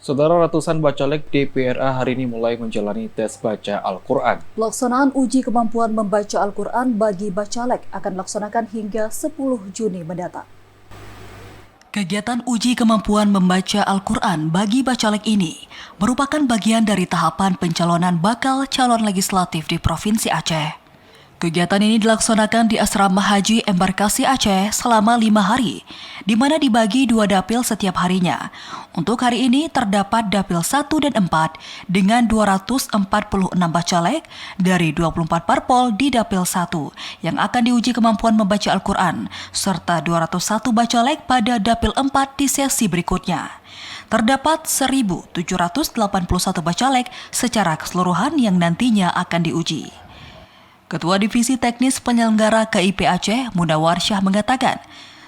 Saudara, ratusan bacalek DPRA hari ini mulai menjalani tes baca Al-Quran. Pelaksanaan uji kemampuan membaca Al-Quran bagi bacalek akan dilaksanakan hingga 10 Juni mendatang. Kegiatan uji kemampuan membaca Al-Quran bagi bacalek ini merupakan bagian dari tahapan pencalonan bakal calon legislatif di Provinsi Aceh. Kegiatan ini dilaksanakan di Asrama Haji Embarkasi Aceh selama 5 hari, di mana dibagi 2 dapil setiap harinya. Untuk hari ini terdapat dapil 1 dan 4 dengan 246 bacalek dari 24 parpol di dapil 1 yang akan diuji kemampuan membaca Al-Quran, serta 201 bacalek pada dapil 4 di sesi berikutnya. Terdapat 1.781 bacalek secara keseluruhan yang nantinya akan diuji. Ketua Divisi Teknis Penyelenggara KIP Aceh, Munawar Syah mengatakan,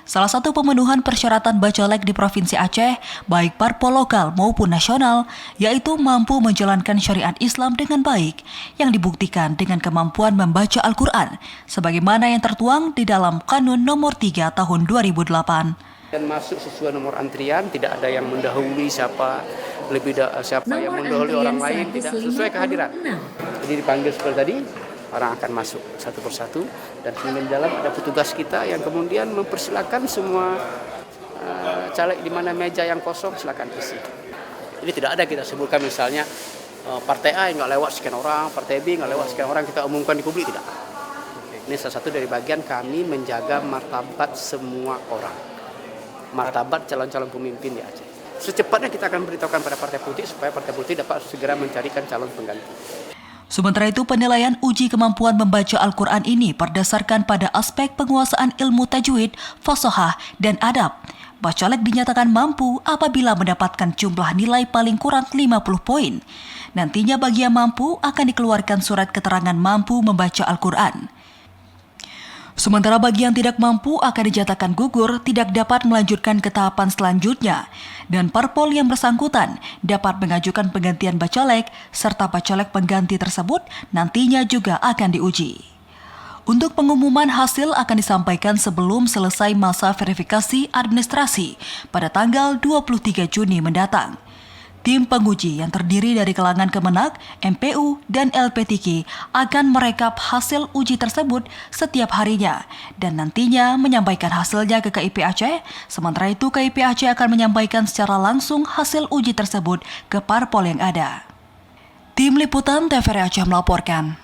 salah satu pemenuhan persyaratan bacalek di Provinsi Aceh, baik parpol lokal maupun nasional, yaitu mampu menjalankan syariat Islam dengan baik, yang dibuktikan dengan kemampuan membaca Al-Quran, sebagaimana yang tertuang di dalam Kanun Nomor 3 Tahun 2008. Dan masuk sesuai nomor antrian, tidak ada yang mendahului siapa yang mendahului orang lain, tidak sesuai kehadiran. Jadi dipanggil seperti tadi, orang akan masuk satu persatu dan kemudian di dalam ada petugas kita yang kemudian mempersilakan semua caleg di mana meja yang kosong silakan isi. Jadi tidak ada kita sebutkan misalnya partai A nggak lewat sekian orang, partai B nggak lewat sekian orang, kita umumkan di publik, tidak. Ini salah satu dari bagian kami menjaga martabat semua orang, martabat calon-calon pemimpin di Aceh. Secepatnya kita akan beritahukan pada partai politik supaya partai politik dapat segera mencarikan calon pengganti. Sementara itu, penilaian uji kemampuan membaca Al-Quran ini berdasarkan pada aspek penguasaan ilmu tajwid, fasahah, dan adab. Bacalek dinyatakan mampu apabila mendapatkan jumlah nilai paling kurang 50 poin. Nantinya bagi yang mampu akan dikeluarkan surat keterangan mampu membaca Al-Quran. Sementara bagi yang tidak mampu akan dinyatakan gugur, tidak dapat melanjutkan ke tahapan selanjutnya, dan parpol yang bersangkutan dapat mengajukan penggantian bacalek, serta bacalek pengganti tersebut nantinya juga akan diuji. Untuk pengumuman hasil akan disampaikan sebelum selesai masa verifikasi administrasi pada tanggal 23 Juni mendatang. Tim penguji yang terdiri dari kalangan Kemenak, MPU, dan LPTK akan merekap hasil uji tersebut setiap harinya dan nantinya menyampaikan hasilnya ke KIP Aceh. Sementara itu, KIP Aceh akan menyampaikan secara langsung hasil uji tersebut ke parpol yang ada. Tim Liputan TVRI Aceh melaporkan.